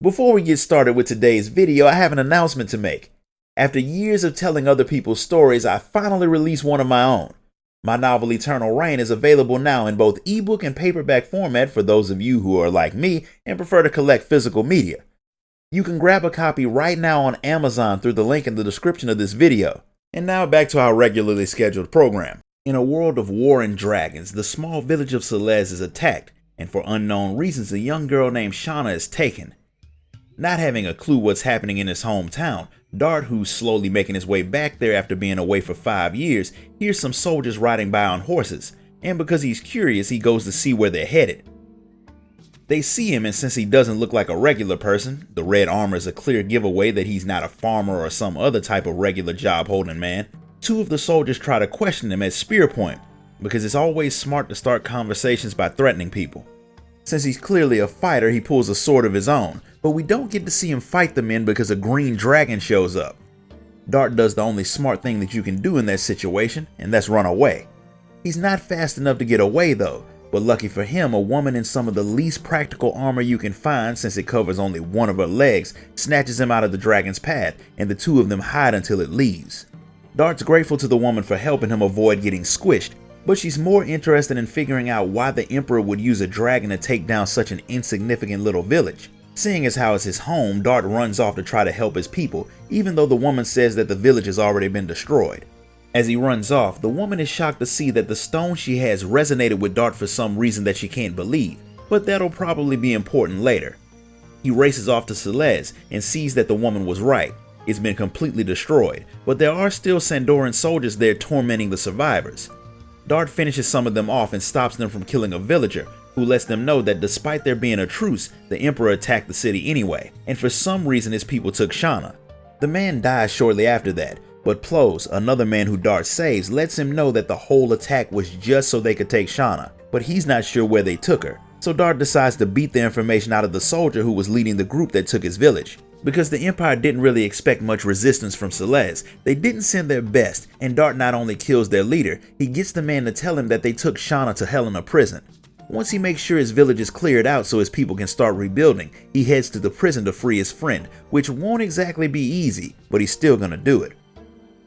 Before we get started with today's video, I have an announcement to make. After years of telling other people's stories, I finally released one of my own. My novel Eternal Reign is available now in both ebook and paperback format for those of you who are like me and prefer to collect physical media. You can grab a copy right now on Amazon through the link in the description of this video. And now back to our regularly scheduled program. In a world of war and dragons, the small village of Celeste is attacked, and for unknown reasons a young girl named Shana is taken. Not having a clue what's happening in his hometown, Dart, who's slowly making his way back there after being away for 5 years, hears some soldiers riding by on horses, and because he's curious, he goes to see where they're headed. They see him, and since he doesn't look like a regular person, the red armor is a clear giveaway that he's not a farmer or some other type of regular job-holding man. Two of the soldiers try to question him at spear point, because it's always smart to start conversations by threatening people. Since he's clearly a fighter, he pulls a sword of his own, but we don't get to see him fight the men because a green dragon shows up. Dart does the only smart thing that you can do in that situation, and that's run away. He's not fast enough to get away though, but lucky for him, a woman in some of the least practical armor you can find, since it covers only one of her legs, snatches him out of the dragon's path, and the two of them hide until it leaves. Dart's grateful to the woman for helping him avoid getting squished, but she's more interested in figuring out why the Emperor would use a dragon to take down such an insignificant little village. Seeing as how it's his home, Dart runs off to try to help his people, even though the woman says that the village has already been destroyed. As he runs off, the woman is shocked to see that the stone she has resonated with Dart for some reason that she can't believe, but that'll probably be important later. He races off to Celeste and sees that the woman was right. It's been completely destroyed, but there are still Sandoran soldiers there tormenting the survivors. Dart finishes some of them off and stops them from killing a villager, who lets them know that despite there being a truce, the Emperor attacked the city anyway, and for some reason his people took Shana. The man dies shortly after that, but Plos, another man who Dart saves, lets him know that the whole attack was just so they could take Shana, but he's not sure where they took her, so Dart decides to beat the information out of the soldier who was leading the group that took his village. Because the Empire didn't really expect much resistance from Celeste, they didn't send their best, and Dart not only kills their leader, he gets the man to tell him that they took Shana to Helena prison. Once he makes sure his village is cleared out so his people can start rebuilding, he heads to the prison to free his friend, which won't exactly be easy, but he's still gonna do it.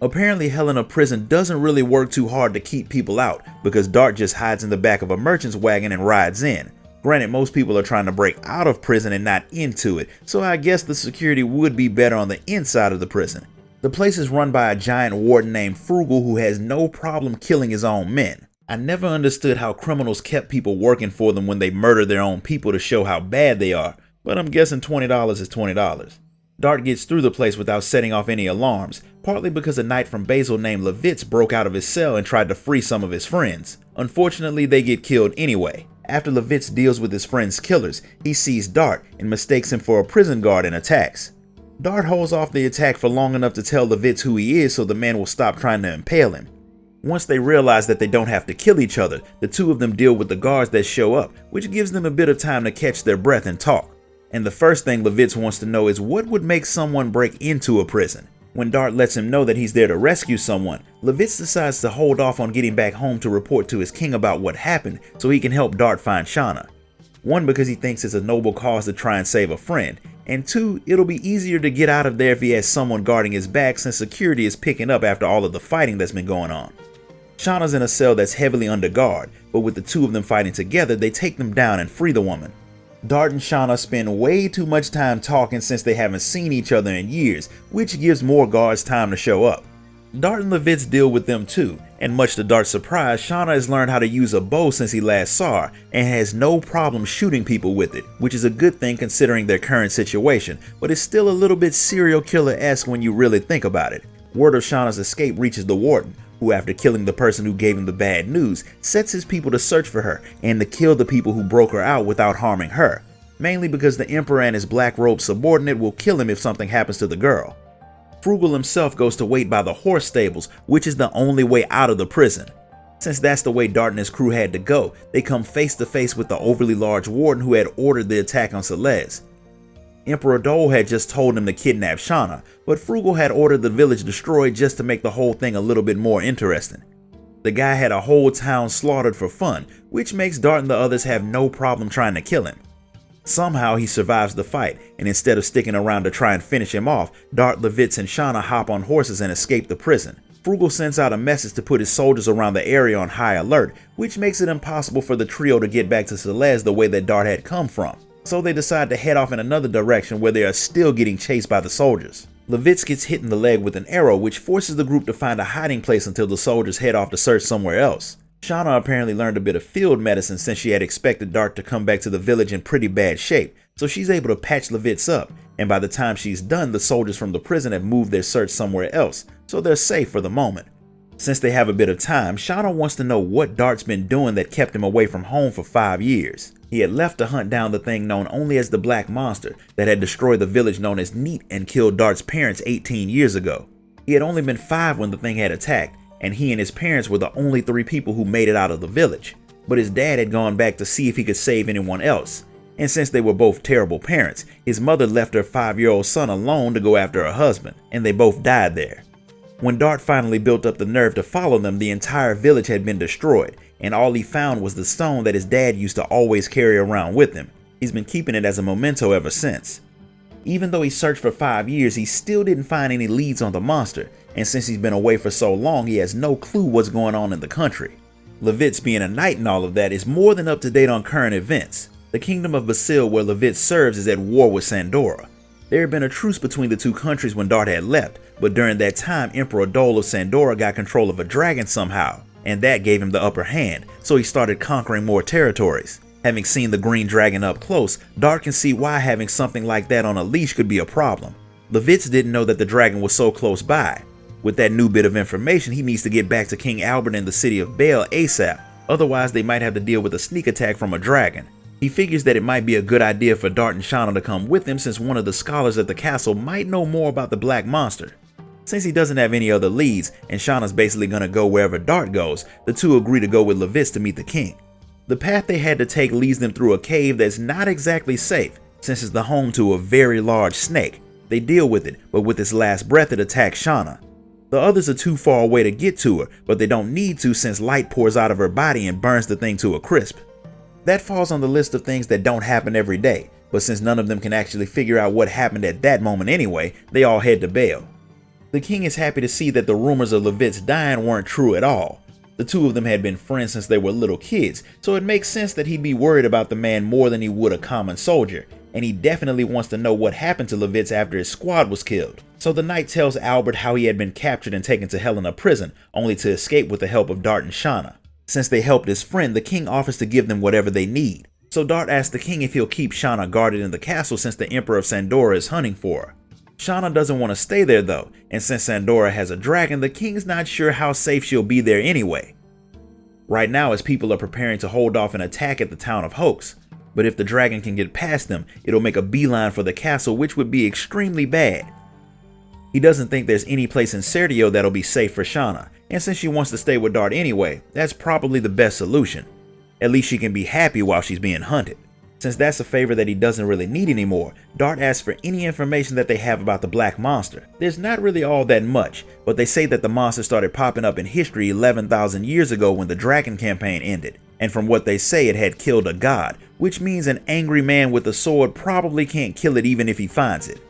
Apparently Helena prison doesn't really work too hard to keep people out, because Dart just hides in the back of a merchant's wagon and rides in. Granted, most people are trying to break out of prison and not into it, so I guess the security would be better on the inside of the prison. The place is run by a giant warden named Frugal who has no problem killing his own men. I never understood how criminals kept people working for them when they murder their own people to show how bad they are, but I'm guessing $20 is $20. Dart gets through the place without setting off any alarms, partly because a knight from Basil named Levitz broke out of his cell and tried to free some of his friends. Unfortunately, they get killed anyway. After Levitz deals with his friend's killers, he sees Dart and mistakes him for a prison guard and attacks. Dart holds off the attack for long enough to tell Levitz who he is so the man will stop trying to impale him. Once they realize that they don't have to kill each other, the two of them deal with the guards that show up, which gives them a bit of time to catch their breath and talk. And the first thing Levitz wants to know is what would make someone break into a prison. When Dart lets him know that he's there to rescue someone, Levitz decides to hold off on getting back home to report to his king about what happened so he can help Dart find Shana. One, because he thinks it's a noble cause to try and save a friend, and two, it'll be easier to get out of there if he has someone guarding his back since security is picking up after all of the fighting that's been going on. Shana's in a cell that's heavily under guard, but with the two of them fighting together, they take them down and free the woman. Dart and Shana spend way too much time talking since they haven't seen each other in years, which gives more guards time to show up. Dart and Levitz deal with them too, and much to Dart's surprise, Shana has learned how to use a bow since he last saw her, and has no problem shooting people with it, which is a good thing considering their current situation, but it's still a little bit serial killer-esque when you really think about it. Word of Shana's escape reaches the warden, who after killing the person who gave him the bad news, sets his people to search for her and to kill the people who broke her out without harming her, mainly because the Emperor and his black-robed subordinate will kill him if something happens to the girl. Frugal himself goes to wait by the horse stables, which is the only way out of the prison. Since that's the way Dart and his crew had to go, they come face to face with the overly large warden who had ordered the attack on Celeste. Emperor Dole had just told him to kidnap Shana, but Frugal had ordered the village destroyed just to make the whole thing a little bit more interesting. The guy had a whole town slaughtered for fun, which makes Dart and the others have no problem trying to kill him. Somehow he survives the fight, and instead of sticking around to try and finish him off, Dart, Levitz, and Shana hop on horses and escape the prison. Frugal sends out a message to put his soldiers around the area on high alert, which makes it impossible for the trio to get back to Celeste the way that Dart had come from. So they decide to head off in another direction where they are still getting chased by the soldiers. Levitz gets hit in the leg with an arrow, which forces the group to find a hiding place until the soldiers head off to search somewhere else. Shana apparently learned a bit of field medicine since she had expected Dart to come back to the village in pretty bad shape, so she's able to patch Levitz up, and by the time she's done, the soldiers from the prison have moved their search somewhere else, so they're safe for the moment. Since they have a bit of time, Shana wants to know what Dart's been doing that kept him away from home for 5 years. He had left to hunt down the thing known only as the Black Monster that had destroyed the village known as Neat and killed Dart's parents 18 years ago. He had only been 5 when the thing had attacked, and he and his parents were the only 3 people who made it out of the village. But his dad had gone back to see if he could save anyone else. And since they were both terrible parents, his mother left her 5-year-old son alone to go after her husband, and they both died there. When Dart finally built up the nerve to follow them, the entire village had been destroyed, and all he found was the stone that his dad used to always carry around with him. He's been keeping it as a memento ever since. Even though he searched for 5 years, he still didn't find any leads on the monster, and since he's been away for so long, he has no clue what's going on in the country. Levitz, being a knight and all of that, is more than up to date on current events. The kingdom of Basil, where Levitz serves, is at war with Sandora. There had been a truce between the 2 countries when Dart had left, but during that time, Emperor Dole of Sandora got control of a dragon somehow, and that gave him the upper hand, so he started conquering more territories. Having seen the green dragon up close, Dart can see why having something like that on a leash could be a problem. Levitz didn't know that the dragon was so close by. With that new bit of information, he needs to get back to King Albert in the city of Bale ASAP, otherwise they might have to deal with a sneak attack from a dragon. He figures that it might be a good idea for Dart and Shana to come with him since one of the scholars at the castle might know more about the Black Monster. Since he doesn't have any other leads, and Shana's basically gonna go wherever Dart goes, the 2 agree to go with Levitz to meet the king. The path they had to take leads them through a cave that's not exactly safe, since it's the home to a very large snake. They deal with it, but with its last breath it attacks Shana. The others are too far away to get to her, but they don't need to since light pours out of her body and burns the thing to a crisp. That falls on the list of things that don't happen every day, but since none of them can actually figure out what happened at that moment anyway, they all head to Bale. The king is happy to see that the rumors of Levitz dying weren't true at all. The 2 of them had been friends since they were little kids, so it makes sense that he'd be worried about the man more than he would a common soldier, and he definitely wants to know what happened to Levitz after his squad was killed. So the knight tells Albert how he had been captured and taken to Helena prison, only to escape with the help of Dart and Shana. Since they helped his friend, the king offers to give them whatever they need. So Dart asks the king if he'll keep Shana guarded in the castle since the Emperor of Sandora is hunting for her. Shana doesn't want to stay there though, and since Sandora has a dragon, the king's not sure how safe she'll be there anyway. Right now, his people are preparing to hold off an attack at the town of Hoax, but if the dragon can get past them, it'll make a beeline for the castle, which would be extremely bad. He doesn't think there's any place in Serdio that'll be safe for Shana, and since she wants to stay with Dart anyway, that's probably the best solution. At least she can be happy while she's being hunted. Since that's a favor that he doesn't really need anymore, Dart asks for any information that they have about the Black Monster. There's not really all that much, but they say that the monster started popping up in history 11,000 years ago when the Dragon campaign ended, and from what they say it had killed a god, which means an angry man with a sword probably can't kill it even if he finds it.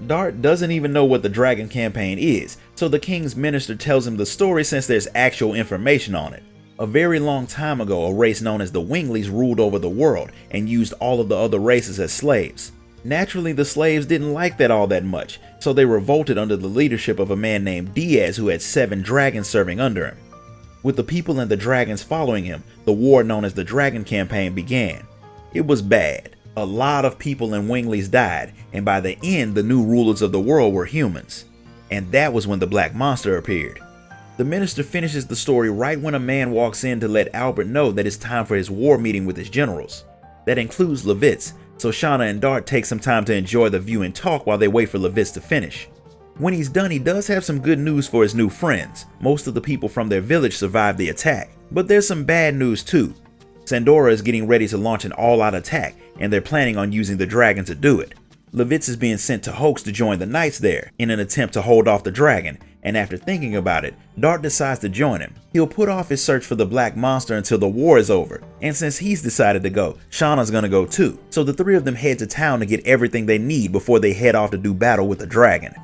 Dart doesn't even know what the Dragon campaign is, so the king's minister tells him the story since there's actual information on it. A very long time ago, a race known as the Winglies ruled over the world and used all of the other races as slaves. Naturally, the slaves didn't like that all that much, so they revolted under the leadership of a man named Diaz who had 7 dragons serving under him. With the people and the dragons following him, the war known as the Dragon campaign began. It was bad. A lot of people and Winglies died, and by the end, the new rulers of the world were humans. And that was when the Black Monster appeared. The minister finishes the story right when a man walks in to let Albert know that it's time for his war meeting with his generals. That includes Levitz, so Shana and Dart take some time to enjoy the view and talk while they wait for Levitz to finish. When he's done, he does have some good news for his new friends. Most of the people from their village survived the attack, but there's some bad news too. Sandora is getting ready to launch an all-out attack, and they're planning on using the dragon to do it. Levitz is being sent to Hoax to join the Knights there in an attempt to hold off the dragon, and after thinking about it, Dart decides to join him. He'll put off his search for the black monster until the war is over, and since he's decided to go, Shana's gonna go too. So the three of them head to town to get everything they need before they head off to do battle with the dragon.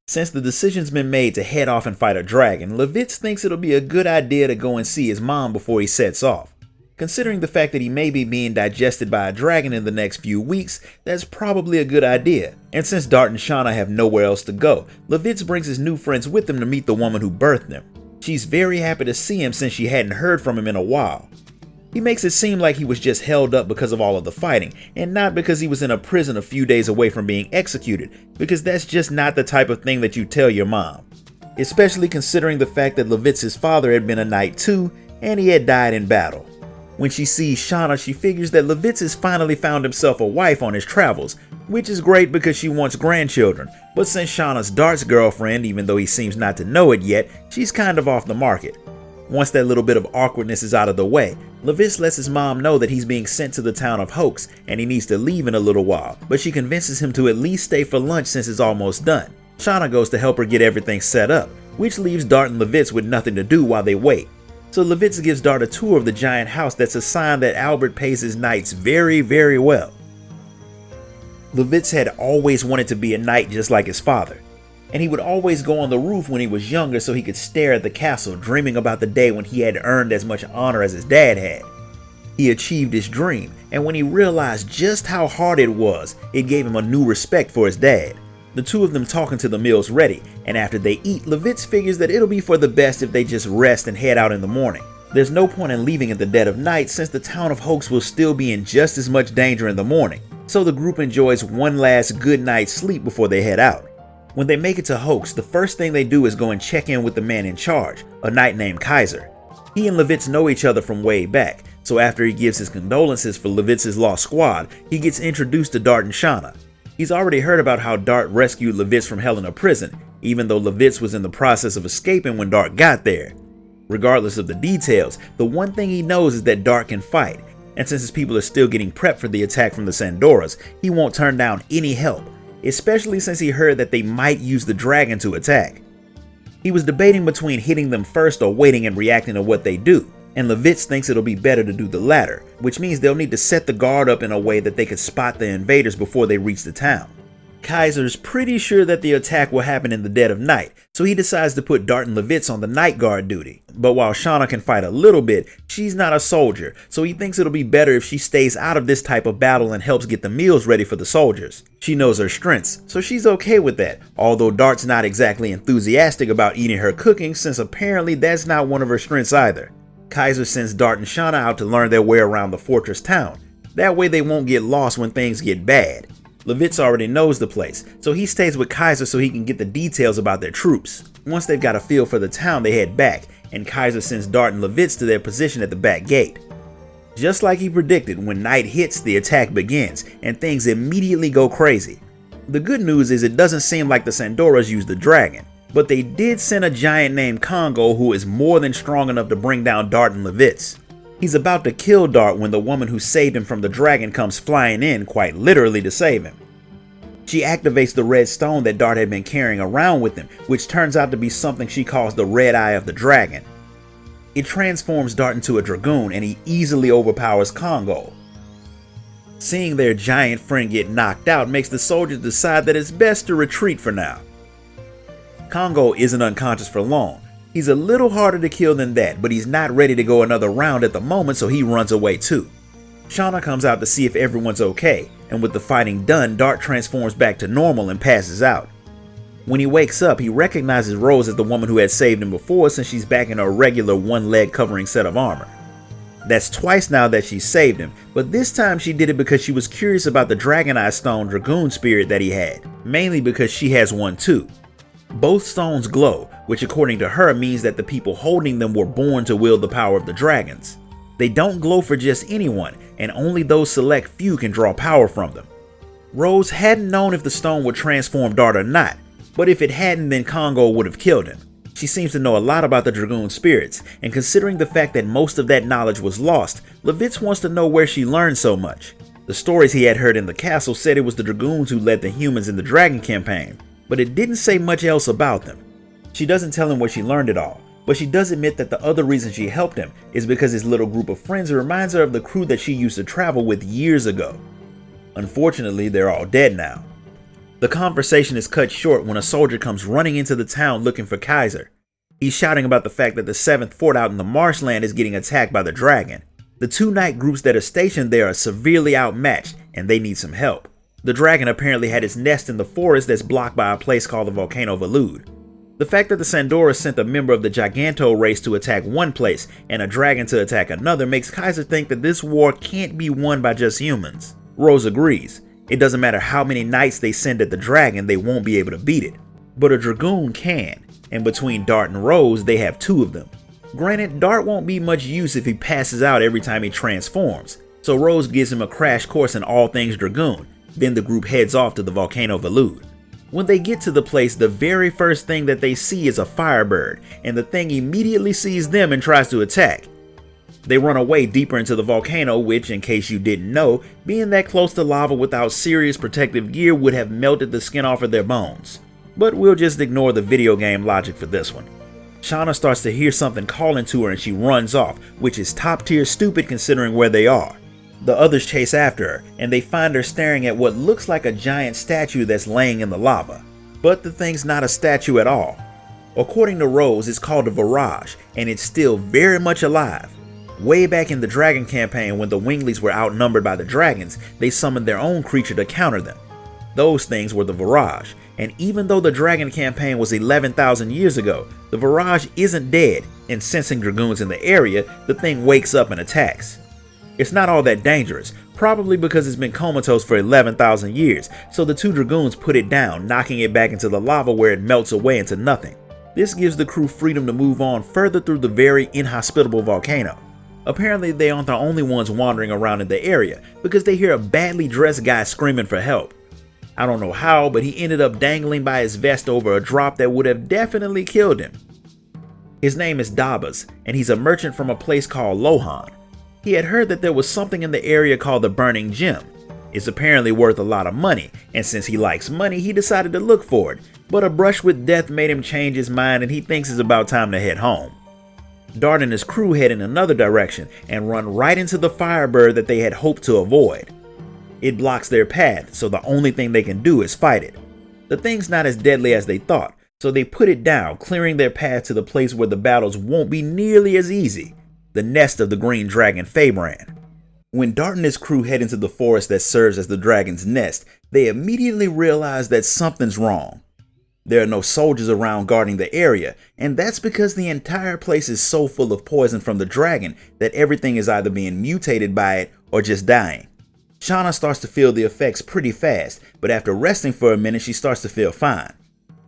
Since the decision's been made to head off and fight a dragon, Levitz thinks it'll be a good idea to go and see his mom before he sets off. Considering the fact that he may be being digested by a dragon in the next few weeks, that's probably a good idea. And since Dart and Shana have nowhere else to go, Levitz brings his new friends with him to meet the woman who birthed him. She's very happy to see him since she hadn't heard from him in a while. He makes it seem like he was just held up because of all of the fighting, and not because he was in a prison a few days away from being executed, because that's just not the type of thing that you tell your mom. Especially considering the fact that Levitz's father had been a knight too, and he had died in battle. When she sees Shana, she figures that Levitz has finally found himself a wife on his travels, which is great because she wants grandchildren, but since Shana's Dart's girlfriend, even though he seems not to know it yet, she's kind of off the market. Once that little bit of awkwardness is out of the way, Levitz lets his mom know that he's being sent to the town of Hoax and he needs to leave in a little while, but she convinces him to at least stay for lunch since it's almost done. Shana goes to help her get everything set up, which leaves Dart and Levitz with nothing to do while they wait. So Levitz gives Dart a tour of the giant house that's a sign that Albert pays his knights very, very well. Levitz had always wanted to be a knight just like his father, and he would always go on the roof when he was younger so he could stare at the castle, dreaming about the day when he had earned as much honor as his dad had. He achieved his dream, and when he realized just how hard it was, it gave him a new respect for his dad. The two of them talk until the meal's ready, and after they eat, Levitz figures that it'll be for the best if they just rest and head out in the morning. There's no point in leaving at the dead of night since the town of Hoax will still be in just as much danger in the morning, so the group enjoys one last good night's sleep before they head out. When they make it to Hoax, the first thing they do is go and check in with the man in charge, a knight named Kaiser. He and Levitz know each other from way back, so after he gives his condolences for Levitz's lost squad, he gets introduced to Dart and Shana. He's already heard about how Dart rescued Levitz from hell in a prison, even though Levitz was in the process of escaping when Dart got there. Regardless of the details, the one thing he knows is that Dart can fight, and since his people are still getting prepped for the attack from the Sandoras, he won't turn down any help, especially since he heard that they might use the dragon to attack. He was debating between hitting them first or waiting and reacting to what they do, and Levitz thinks it'll be better to do the latter, which means they'll need to set the guard up in a way that they could spot the invaders before they reach the town. Kaiser's pretty sure that the attack will happen in the dead of night, so he decides to put Dart and Levitz on the night guard duty. But while Shana can fight a little bit, she's not a soldier, so he thinks it'll be better if she stays out of this type of battle and helps get the meals ready for the soldiers. She knows her strengths, so she's okay with that, although Dart's not exactly enthusiastic about eating her cooking since apparently that's not one of her strengths either. Kaiser sends Dart and Shana out to learn their way around the fortress town. That way they won't get lost when things get bad. Levitz already knows the place, so he stays with Kaiser so he can get the details about their troops. Once they've got a feel for the town, they head back, and Kaiser sends Dart and Levitz to their position at the back gate. Just like he predicted, when night hits, the attack begins, and things immediately go crazy. The good news is it doesn't seem like the Sandoras used the dragon, but they did send a giant named Congo who is more than strong enough to bring down Dart and Levitz. He's about to kill Dart when the woman who saved him from the dragon comes flying in, quite literally to save him. She activates the red stone that Dart had been carrying around with him, which turns out to be something she calls the red eye of the dragon. It transforms Dart into a Dragoon and he easily overpowers Congo. Seeing their giant friend get knocked out makes the soldiers decide that it's best to retreat for now. Congo isn't unconscious for long. He's a little harder to kill than that, but he's not ready to go another round at the moment, so he runs away too. Shana comes out to see if everyone's okay, and with the fighting done, Dart transforms back to normal and passes out. When he wakes up, he recognizes Rose as the woman who had saved him before since she's back in her regular one-leg covering set of armor. That's twice now that she saved him, but this time she did it because she was curious about the Dragon Eye Stone Dragoon spirit that he had, mainly because she has one too. Both stones glow, which according to her means that the people holding them were born to wield the power of the dragons. They don't glow for just anyone, and only those select few can draw power from them. Rose hadn't known if the stone would transform Dart or not, but if it hadn't, then Congo would have killed him. She seems to know a lot about the Dragoon spirits, and considering the fact that most of that knowledge was lost, Levitz wants to know where she learned so much. The stories he had heard in the castle said it was the Dragoons who led the humans in the Dragon campaign, but it didn't say much else about them. She doesn't tell him where she learned it all, but she does admit that the other reason she helped him is because his little group of friends reminds her of the crew that she used to travel with years ago. Unfortunately, they're all dead now. The conversation is cut short when a soldier comes running into the town looking for Kaiser. He's shouting about the fact that the 7th fort out in the marshland is getting attacked by the Dragon. The two knight groups that are stationed there are severely outmatched and they need some help. The Dragon apparently had its nest in the forest that's blocked by a place called the Volcano. The fact that the Sandora sent a member of the Giganto race to attack one place and a dragon to attack another makes Kaiser think that this war can't be won by just humans. Rose agrees. It doesn't matter how many knights they send at the dragon, they won't be able to beat it. But a Dragoon can, and between Dart and Rose, they have two of them. Granted, Dart won't be much use if he passes out every time he transforms, so Rose gives him a crash course in all things Dragoon. Then the group heads off to the Volcano. When they get to the place, the very first thing that they see is a firebird, and the thing immediately sees them and tries to attack. They run away deeper into the volcano, which, in case you didn't know, being that close to lava without serious protective gear would have melted the skin off of their bones. But we'll just ignore the video game logic for this one. Shana starts to hear something calling to her and she runs off, which is top tier stupid considering where they are. The others chase after her, and they find her staring at what looks like a giant statue that's laying in the lava. But the thing's not a statue at all. According to Rose, it's called a Virage, and it's still very much alive. Way back in the Dragon campaign, when the Winglies were outnumbered by the dragons, they summoned their own creature to counter them. Those things were the Virage, and even though the Dragon campaign was 11,000 years ago, the Virage isn't dead, and sensing Dragoons in the area, the thing wakes up and attacks. It's not all that dangerous, probably because it's been comatose for 11,000 years, so the two Dragoons put it down, knocking it back into the lava where it melts away into nothing. This gives the crew freedom to move on further through the very inhospitable volcano. Apparently they aren't the only ones wandering around in the area, because they hear a badly dressed guy screaming for help. I don't know how, but he ended up dangling by his vest over a drop that would have definitely killed him. His name is Dabas, and he's a merchant from a place called Lohan. He had heard that there was something in the area called the Burning Gem. It's apparently worth a lot of money, and since he likes money, he decided to look for it, but a brush with death made him change his mind and he thinks it's about time to head home. Dart and his crew head in another direction and run right into the firebird that they had hoped to avoid. It blocks their path, so the only thing they can do is fight it. The thing's not as deadly as they thought, so they put it down, clearing their path to the place where the battles won't be nearly as easy. The nest of the green dragon Fabran. When Dart and his crew head into the forest that serves as the dragon's nest, they immediately realize that something's wrong. There are no soldiers around guarding the area, and that's because the entire place is so full of poison from the dragon that everything is either being mutated by it or just dying. Shana starts to feel the effects pretty fast, but after resting for a minute she starts to feel fine.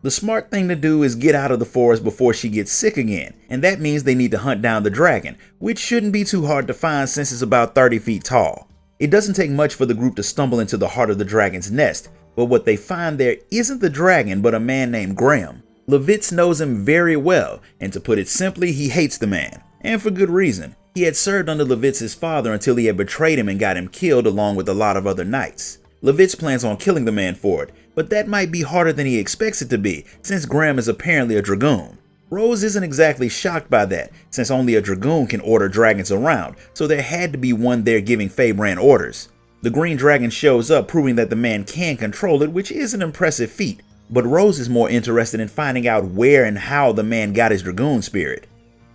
The smart thing to do is get out of the forest before she gets sick again, and that means they need to hunt down the dragon, which shouldn't be too hard to find since it's about 30 feet tall. It doesn't take much for the group to stumble into the heart of the dragon's nest, but what they find there isn't the dragon but a man named Graham. Levitz knows him very well, and to put it simply, he hates the man, and for good reason. He had served under Levitz's father until he had betrayed him and got him killed along with a lot of other knights. Levitz plans on killing the man for it, but that might be harder than he expects it to be, since Graham is apparently a Dragoon. Rose isn't exactly shocked by that, since only a Dragoon can order dragons around, so there had to be one there giving Fabran orders. The green dragon shows up, proving that the man can control it, which is an impressive feat, but Rose is more interested in finding out where and how the man got his Dragoon spirit.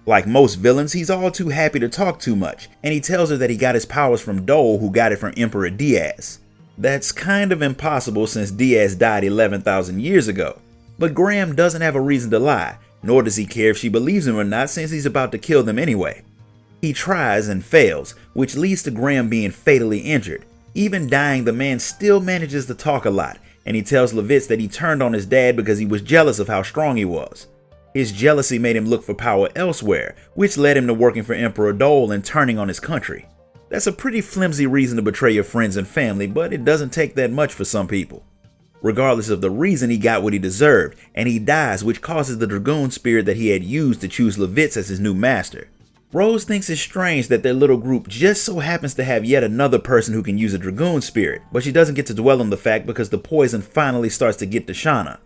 Like most villains, he's all too happy to talk too much, and he tells her that he got his powers from Dole, who got it from Emperor Diaz. That's kind of impossible since Diaz died 11,000 years ago, but Graham doesn't have a reason to lie, nor does he care if she believes him or not since he's about to kill them anyway. He tries and fails, which leads to Graham being fatally injured. Even dying, the man still manages to talk a lot, and he tells Levitz that he turned on his dad because he was jealous of how strong he was. His jealousy made him look for power elsewhere, which led him to working for Emperor Dole and turning on his country. That's a pretty flimsy reason to betray your friends and family, but it doesn't take that much for some people. Regardless of the reason, he got what he deserved, and he dies, which causes the Dragoon spirit that he had used to choose Levitz as his new master. Rose thinks it's strange that their little group just so happens to have yet another person who can use a Dragoon spirit, but she doesn't get to dwell on the fact because the poison finally starts to get to Shana.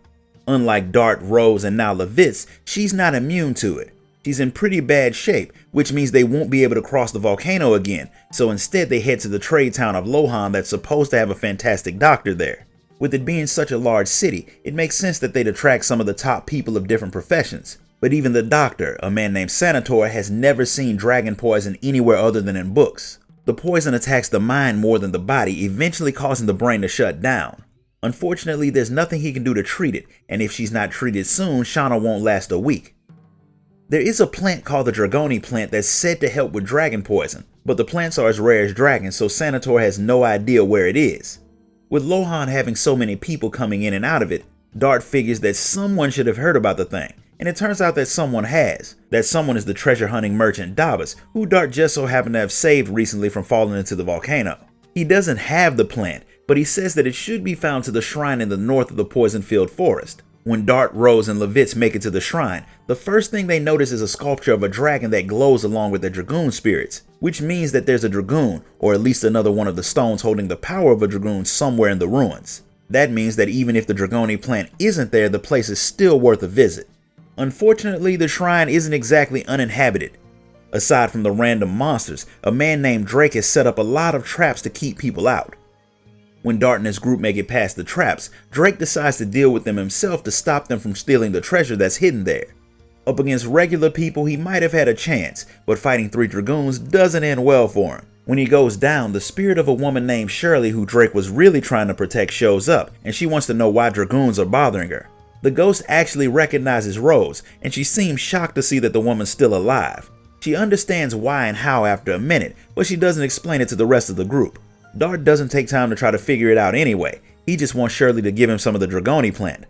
Unlike Dart, Rose, and now Levitz, she's not immune to it. She's in pretty bad shape, which means they won't be able to cross the volcano again, so instead they head to the trade town of Lohan that's supposed to have a fantastic doctor there. With it being such a large city, it makes sense that they'd attract some of the top people of different professions. But even the doctor, a man named Sanator, has never seen dragon poison anywhere other than in books. The poison attacks the mind more than the body, eventually causing the brain to shut down. Unfortunately, there's nothing he can do to treat it, and if she's not treated soon, Shana won't last a week. There is a plant called the Dragoon plant that's said to help with dragon poison, but the plants are as rare as dragons, so Sanator has no idea where it is. With Lohan having so many people coming in and out of it, Dart figures that someone should have heard about the thing. And it turns out that someone has. That someone is the treasure hunting merchant Davis, who Dart just so happened to have saved recently from falling into the volcano. He doesn't have the plant, but he says that it should be found to the shrine in the north of the poison-filled forest. When Dart, Rose, and Levitz make it to the shrine, the first thing they notice is a sculpture of a dragon that glows along with the Dragoon spirits, which means that there's a Dragoon, or at least another one of the stones holding the power of a Dragoon somewhere in the ruins. That means that even if the Dragoon plant isn't there, the place is still worth a visit. Unfortunately, the shrine isn't exactly uninhabited. Aside from the random monsters, a man named Drake has set up a lot of traps to keep people out. When Dart and his group make it past the traps, Drake decides to deal with them himself to stop them from stealing the treasure that's hidden there. Up against regular people, he might have had a chance, but fighting 3 Dragoons doesn't end well for him. When he goes down, the spirit of a woman named Shirley, who Drake was really trying to protect, shows up, and she wants to know why Dragoons are bothering her. The ghost actually recognizes Rose, and she seems shocked to see that the woman's still alive. She understands why and how after a minute, but she doesn't explain it to the rest of the group. Dart doesn't take time to try to figure it out anyway. He just wants Shirley to give him some of the Dragoon plant.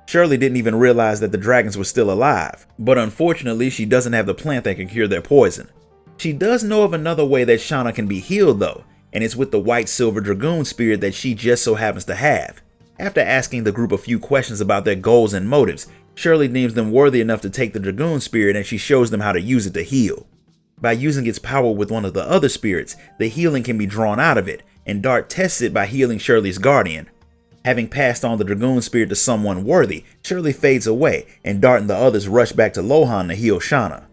Shirley didn't even realize that the dragons were still alive, but unfortunately she doesn't have the plant that can cure their poison. She does know of another way that Shana can be healed though, and it's with the white silver Dragoon spirit that she just so happens to have. After asking the group a few questions about their goals and motives, Shirley deems them worthy enough to take the Dragoon spirit, and she shows them how to use it to heal. By using its power with one of the other spirits, the healing can be drawn out of it, and Dart tests it by healing Shirley's guardian. Having passed on the Dragoon spirit to someone worthy, Shirley fades away, and Dart and the others rush back to Lohan to heal Shana.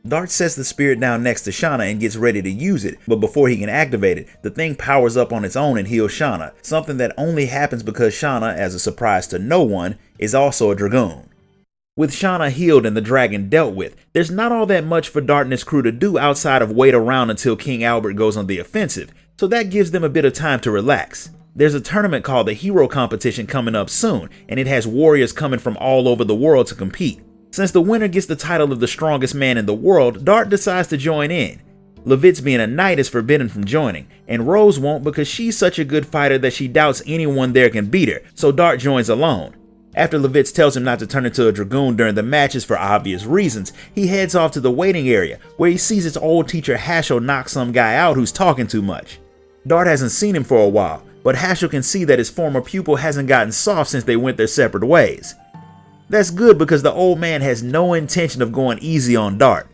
Dart sets the spirit down next to Shana and gets ready to use it, but before he can activate it, the thing powers up on its own and heals Shana, something that only happens because Shana, as a surprise to no one, is also a Dragoon. With Shana healed and the dragon dealt with, there's not all that much for Dart and his crew to do outside of wait around until King Albert goes on the offensive, so that gives them a bit of time to relax. There's a tournament called the Hero Competition coming up soon, and it has warriors coming from all over the world to compete. Since the winner gets the title of the strongest man in the world, Dart decides to join in. Levitz, being a knight, is forbidden from joining, and Rose won't because she's such a good fighter that she doubts anyone there can beat her, so Dart joins alone. After Levitz tells him not to turn into a Dragoon during the matches for obvious reasons, he heads off to the waiting area, where he sees his old teacher Hashel knock some guy out who's talking too much. Dart hasn't seen him for a while, but Hashel can see that his former pupil hasn't gotten soft since they went their separate ways. That's good because the old man has no intention of going easy on Dart.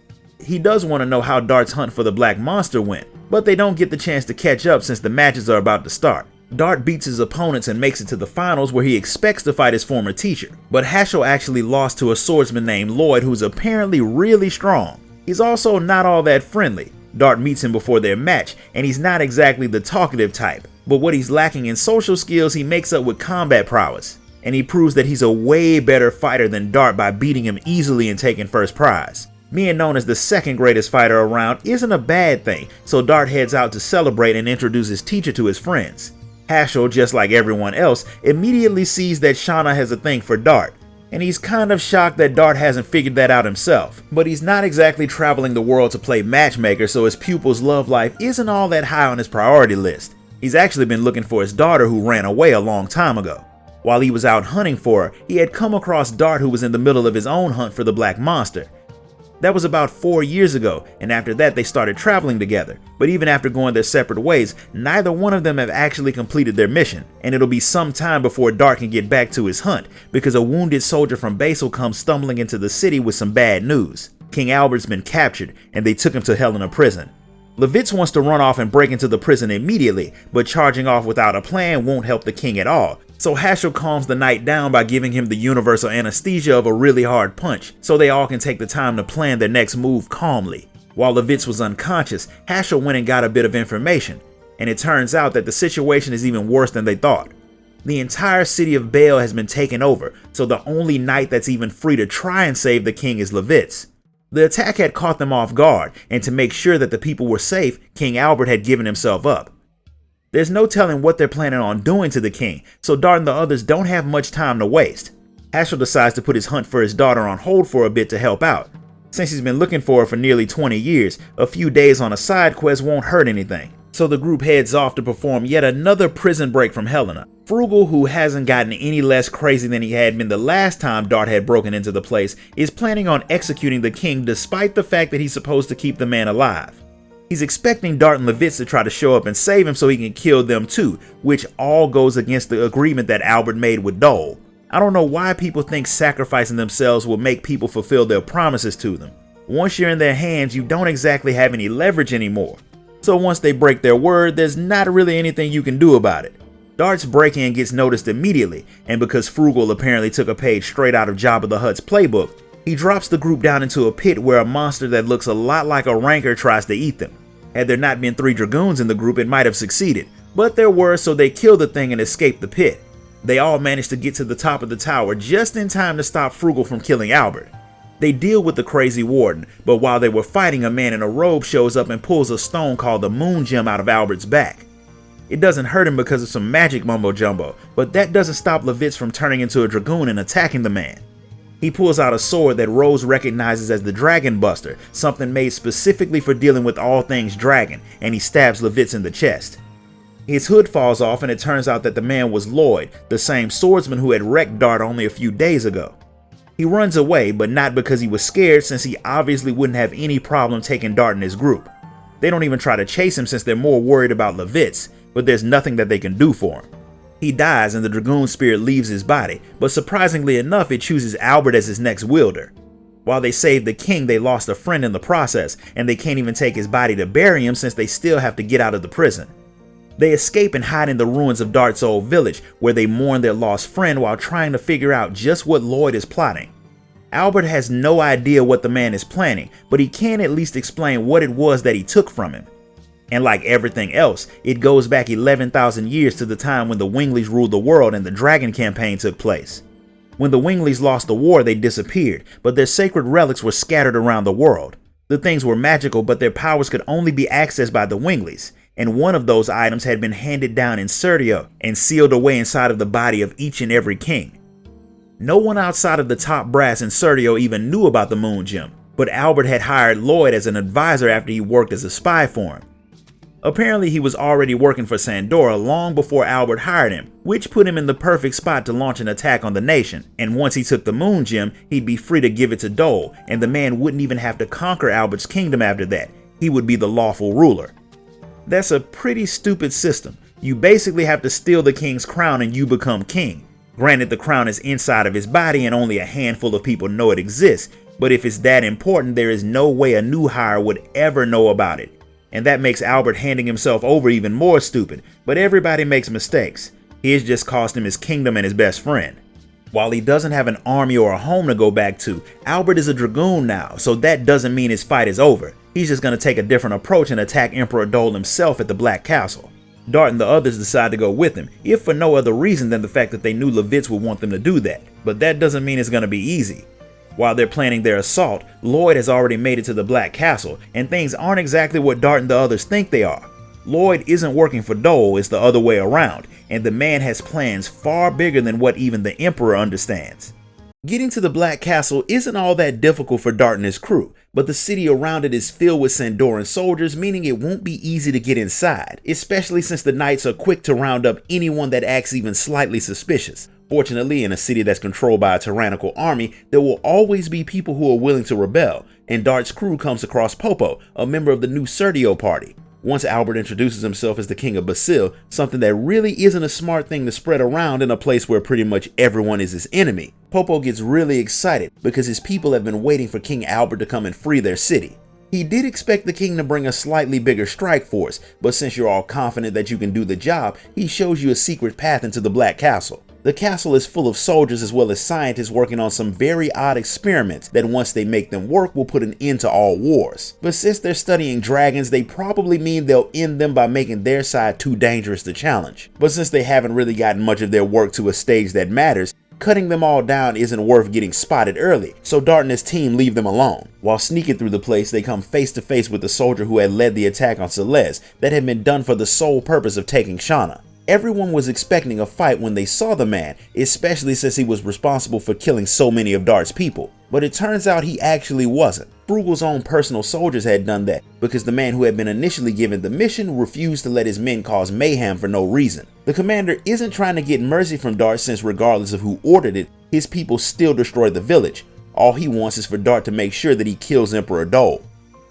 He does want to know how Dart's hunt for the black monster went, but they don't get the chance to catch up since the matches are about to start. Dart beats his opponents and makes it to the finals where he expects to fight his former teacher, but Hashel actually lost to a swordsman named Lloyd who's apparently really strong. He's also not all that friendly. Dart meets him before their match, and he's not exactly the talkative type, but what he's lacking in social skills he makes up with combat prowess. And he proves that he's a way better fighter than Dart by beating him easily and taking first prize. Being known as the second greatest fighter around isn't a bad thing, so Dart heads out to celebrate and introduce his teacher to his friends. Hashel, just like everyone else, immediately sees that Shana has a thing for Dart, and he's kind of shocked that Dart hasn't figured that out himself. But he's not exactly traveling the world to play matchmaker, so his pupil's love life isn't all that high on his priority list. He's actually been looking for his daughter who ran away a long time ago. While he was out hunting for her, he had come across Dart, who was in the middle of his own hunt for the black monster. That was about 4 years ago, and after that they started traveling together. But even after going their separate ways, neither one of them have actually completed their mission, and it'll be some time before Dart can get back to his hunt, because a wounded soldier from Basel comes stumbling into the city with some bad news. King Albert's been captured and they took him to Helena prison. Levitz wants to run off and break into the prison immediately, but charging off without a plan won't help the king at all. So Haschel calms the knight down by giving him the universal anesthesia of a really hard punch, so they all can take the time to plan their next move calmly. While Levitz was unconscious, Haschel went and got a bit of information, and it turns out that the situation is even worse than they thought. The entire city of Bale has been taken over, so the only knight that's even free to try and save the king is Levitz. The attack had caught them off guard, and to make sure that the people were safe, King Albert had given himself up. There's no telling what they're planning on doing to the king, so Dart and the others don't have much time to waste. Haschel decides to put his hunt for his daughter on hold for a bit to help out. Since he's been looking for her for nearly 20 years, a few days on a side quest won't hurt anything. So the group heads off to perform yet another prison break from Helena. Frugal, who hasn't gotten any less crazy than he had been the last time Dart had broken into the place, is planning on executing the king despite the fact that he's supposed to keep the man alive. He's expecting Dart and Levitz to try to show up and save him so he can kill them too, which all goes against the agreement that Albert made with Dole. I don't know why people think sacrificing themselves will make people fulfill their promises to them. Once you're in their hands, you don't exactly have any leverage anymore. So once they break their word, there's not really anything you can do about it. Dart's break-in gets noticed immediately, and because Frugal apparently took a page straight out of Jabba the Hutt's playbook, he drops the group down into a pit where a monster that looks a lot like a rancor tries to eat them. Had there not been 3 Dragoons in the group, it might have succeeded, but there were, so they killed the thing and escaped the pit. They all managed to get to the top of the tower just in time to stop Frugal from killing Albert. They deal with the crazy warden, but while they were fighting, a man in a robe shows up and pulls a stone called the Moon Gem out of Albert's back. It doesn't hurt him because of some magic mumbo jumbo, but that doesn't stop Levitz from turning into a Dragoon and attacking the man. He pulls out a sword that Rose recognizes as the Dragon Buster, something made specifically for dealing with all things dragon, and he stabs Levitz in the chest. His hood falls off and it turns out that the man was Lloyd, the same swordsman who had wrecked Dart only a few days ago. He runs away, but not because he was scared, since he obviously wouldn't have any problem taking Dart in his group. They don't even try to chase him since they're more worried about Levitz, but there's nothing that they can do for him. He dies and the Dragoon spirit leaves his body, but surprisingly enough it chooses Albert as his next wielder. While they saved the king, they lost a friend in the process, and they can't even take his body to bury him since they still have to get out of the prison. They escape and hide in the ruins of Dart's old village, where they mourn their lost friend while trying to figure out just what Lloyd is plotting. Albert has no idea what the man is planning, but he can at least explain what it was that he took from him. And like everything else, it goes back 11,000 years to the time when the Wingleys ruled the world and the Dragon campaign took place. When the Wingleys lost the war, they disappeared, but their sacred relics were scattered around the world. The things were magical, but their powers could only be accessed by the Wingleys, and one of those items had been handed down in Serdian and sealed away inside of the body of each and every king. No one outside of the top brass in Serdian even knew about the Moon Gem, but Albert had hired Lloyd as an advisor after he worked as a spy for him. Apparently he was already working for Sandora long before Albert hired him, which put him in the perfect spot to launch an attack on the nation, and once he took the Moon Gem, he'd be free to give it to Dole, and the man wouldn't even have to conquer Albert's kingdom after that. He would be the lawful ruler. That's a pretty stupid system. You basically have to steal the king's crown and you become king. Granted, the crown is inside of his body and only a handful of people know it exists, but if it's that important, there is no way a new hire would ever know about it. And that makes Albert handing himself over even more stupid, but everybody makes mistakes. His just cost him his kingdom and his best friend. While he doesn't have an army or a home to go back to, Albert is a Dragoon now, so that doesn't mean his fight is over. He's just going to take a different approach and attack Emperor Dole himself at the Black Castle. Dart and the others decide to go with him, if for no other reason than the fact that they knew Levitz would want them to do that, but that doesn't mean it's going to be easy. While they're planning their assault, Lloyd has already made it to the Black Castle, and things aren't exactly what Dart and the others think they are. Lloyd isn't working for Dole, it's the other way around, and the man has plans far bigger than what even the Emperor understands. Getting to the Black Castle isn't all that difficult for Dart and his crew, but the city around it is filled with Sandoran soldiers, meaning it won't be easy to get inside, especially since the knights are quick to round up anyone that acts even slightly suspicious. Fortunately, in a city that's controlled by a tyrannical army, there will always be people who are willing to rebel, and Dart's crew comes across Popo, a member of the new Serdio party. Once Albert introduces himself as the king of Basil, something that really isn't a smart thing to spread around in a place where pretty much everyone is his enemy, Popo gets really excited because his people have been waiting for King Albert to come and free their city. He did expect the king to bring a slightly bigger strike force, but since you're all confident that you can do the job, he shows you a secret path into the Black Castle. The castle is full of soldiers as well as scientists working on some very odd experiments that once they make them work will put an end to all wars. But since they're studying dragons, they probably mean they'll end them by making their side too dangerous to challenge. But since they haven't really gotten much of their work to a stage that matters, cutting them all down isn't worth getting spotted early, so Dart and his team leave them alone. While sneaking through the place, they come face to face with the soldier who had led the attack on Celeste that had been done for the sole purpose of taking Shana. Everyone was expecting a fight when they saw the man, especially since he was responsible for killing so many of Dart's people. But it turns out he actually wasn't. Frugal's own personal soldiers had done that because the man who had been initially given the mission refused to let his men cause mayhem for no reason. The commander isn't trying to get mercy from Dart since regardless of who ordered it, his people still destroyed the village. All he wants is for Dart to make sure that he kills Emperor Dole.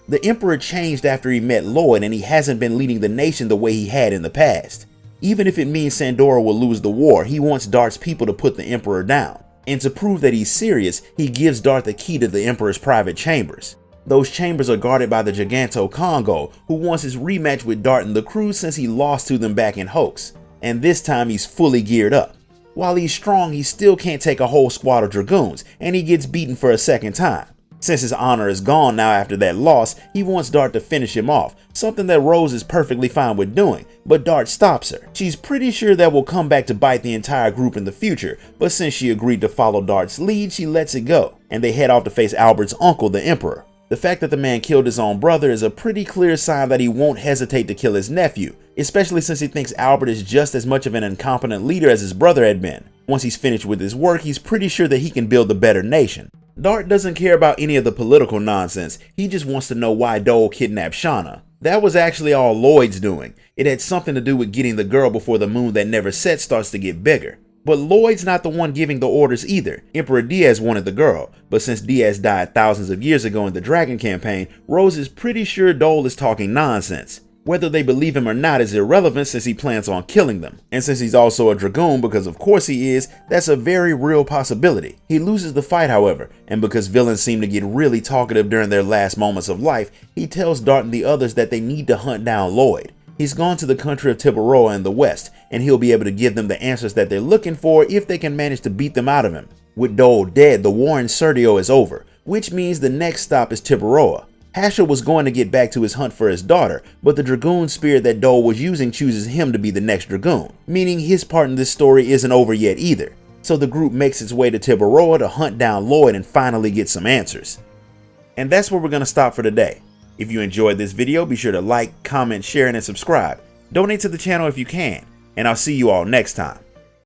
The Emperor changed after he met Lloyd and he hasn't been leading the nation the way he had in the past. Even if it means Sandora will lose the war, he wants Dart's people to put the Emperor down. And to prove that he's serious, he gives Dart the key to the Emperor's private chambers. Those chambers are guarded by the Giganto Congo, who wants his rematch with Dart and the crew since he lost to them back in Hoax. And this time he's fully geared up. While he's strong, he still can't take a whole squad of Dragoons, and he gets beaten for a second time. Since his honor is gone now after that loss, he wants Dart to finish him off, something that Rose is perfectly fine with doing, but Dart stops her. She's pretty sure that will come back to bite the entire group in the future, but since she agreed to follow Dart's lead, she lets it go, and they head off to face Albert's uncle, the Emperor. The fact that the man killed his own brother is a pretty clear sign that he won't hesitate to kill his nephew, especially since he thinks Albert is just as much of an incompetent leader as his brother had been. Once he's finished with his work, he's pretty sure that he can build a better nation. Dart doesn't care about any of the political nonsense, he just wants to know why Dole kidnapped Shana. That was actually all Lloyd's doing. It had something to do with getting the girl before the moon that never sets starts to get bigger. But Lloyd's not the one giving the orders either. Emperor Diaz wanted the girl, but since Diaz died thousands of years ago in the Dragon campaign, Rose is pretty sure Dole is talking nonsense. Whether they believe him or not is irrelevant since he plans on killing them. And since he's also a Dragoon, because of course he is, that's a very real possibility. He loses the fight however, and because villains seem to get really talkative during their last moments of life, he tells Dart and the others that they need to hunt down Lloyd. He's gone to the country of Tibaroa in the west, and he'll be able to give them the answers that they're looking for if they can manage to beat them out of him. With Dole dead, the war in Serdio is over, which means the next stop is Tibaroa. Hasher was going to get back to his hunt for his daughter, but the Dragoon spirit that Dole was using chooses him to be the next Dragoon, meaning his part in this story isn't over yet either. So the group makes its way to Tibaroa to hunt down Lloyd and finally get some answers. And that's where we're going to stop for today. If you enjoyed this video, be sure to like, comment, share, and subscribe. Donate to the channel if you can, and I'll see you all next time.